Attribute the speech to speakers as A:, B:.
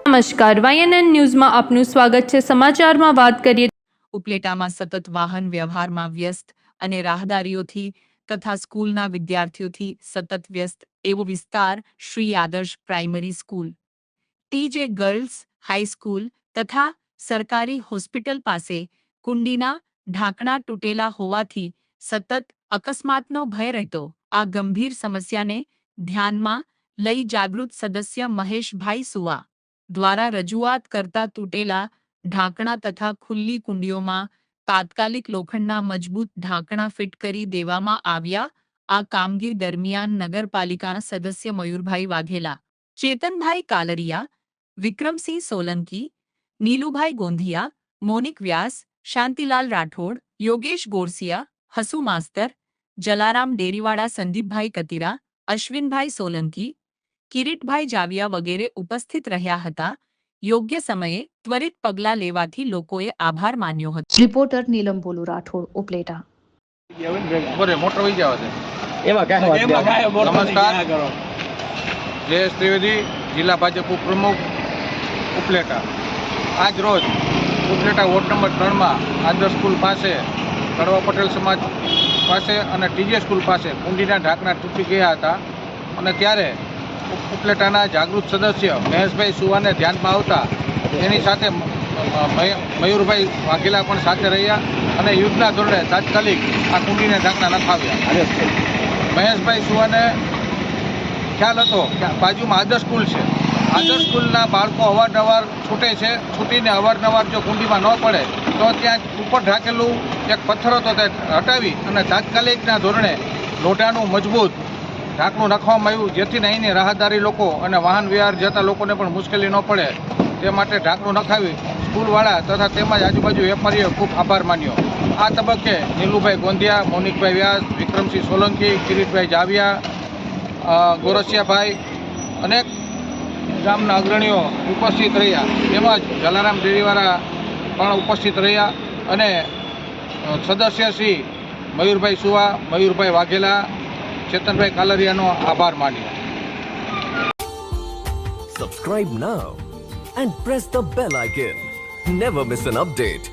A: નમસ્કાર, YNN ન્યૂઝમાં આપનું સ્વાગત છે। સમાચારમાં વાત કરીએ।
B: ઉપલેટામાં સતત વાહન વ્યવહારમાં વ્યસ્ત અને રાહદારીઓથી તથા સ્કૂલના વિદ્યાર્થીઓથી સતત વ્યસ્ત એવો વિસ્તાર શ્રી આદર્શ primary school, TJ girls high school તથા સરકારી હોસ્પિટલ પાસે કુંડીના ઢાંકણા તૂટેલા હોવાથી સતત અકસ્માતનો ભય રહેતો। આ ગંભીર સમસ્યાને ધ્યાનમાં લઈ જાગૃત સદસ્ય મહેશભાઈ સુવા દ્વારા રજૂઆત કરતા તૂટેલા ઢાંકણા તથા ખુલ્લી કુંડીઓમાં તાત્કાલિક લોખંડના મજબૂત ઢાંકણા ફિટ કરી દેવામાં આવ્યા। આ કામગીરી દરમિયાન નગરપાલિકાના સદસ્ય મયુરભાઈ વાઘેલા, ચેતનભાઈ કાલરિયા, વિક્રમસિંહ સોલંકી, નીલુભાઈ ગોંધિયા, મોનિક વ્યાસ, શાંતિલાલ રાઠોડ, યોગેશ ગોરસિયા, હસુ માસ્તર, જલારામ ડેરીવાળા, સંદીપભાઈ કતીરા, અશ્વિનભાઈ સોલંકી, કિરીટભાઈ જાવિયા વગેરે ઉપસ્થિત રહ્યા હતા। યોગ્ય સમયે ત્વરિત પગલાં લેવાથી લોકોએ આભાર માન્યો હતો।
C: રિપોર્ટર નીલમ બોલુ રાઠોડ, ઉપલેટા।
D: નમસ્કાર, જયેશ ત્રિવેદી, જિલ્લા ભાજપ ઉપપ્રમુખ, ઉપલેટા। આજ રોજ ઉપલેટા વોર્ડ નંબર 3માં આદર્શ સ્કૂલ પાસે, કડવા પટેલ સમાજ પાસે અને TJ સ્કૂલ પાસે કુંડીના ઢાંકણા તૂટી ગયા હતા અને ત્યારે ઉપલેટાના જાગૃત સદસ્ય મહેશભાઈ સુવાને ધ્યાનમાં આવતા એની સાથે મયુરભાઈ વાઘેલા પણ સાથે રહ્યા અને યુદ્ધના ધોરણે તાત્કાલિક આ કુંડીના ઢાંકણા નખાવ્યા। મહેશભાઈ સુવાને ખ્યાલ હતો કે બાજુમાં આદર્શ સ્કૂલ છે, આદર્શ સ્કૂલના બાળકો અવારનવાર છૂટે છે, છૂટીને અવારનવાર જો કુંડીમાં ન પડે તો ત્યાં ઉપર ઢાંકેલું એક પથ્થર હતો તે હટાવી અને તાત્કાલિકના ધોરણે લોઢાનું મજબૂત ઢાંકણું નાખવામાં આવ્યું, જેથી અહીંની રાહદારી લોકો અને વાહન વ્યવહાર જતા લોકોને પણ મુશ્કેલી ન પડે તે માટે ઢાંકણું નખાવી સ્કૂલવાળા તથા તેમજ આજુબાજુ વેપારીઓએ ખૂબ આભાર માન્યો। આ તબક્કે નીલુભાઈ ગોંધિયા, મોનિકભાઈ વ્યાસ, વિક્રમસિંહ સોલંકી, કિરીટભાઈ જાવિયા, ગોરસિયાભાઈ અનેક ગામના અગ્રણીઓ ઉપસ્થિત રહ્યા, તેમજ જલારામ ડેરીવાળા પણ ઉપસ્થિત રહ્યા અને સદસ્ય શ્રી મયુરભાઈ સુવા, મયુરભાઈ વાઘેલા, ચેતનભાઈ કાલરિયાનો આભાર માન્યો।
E: Subscribe now and press the bell icon. Never miss an update.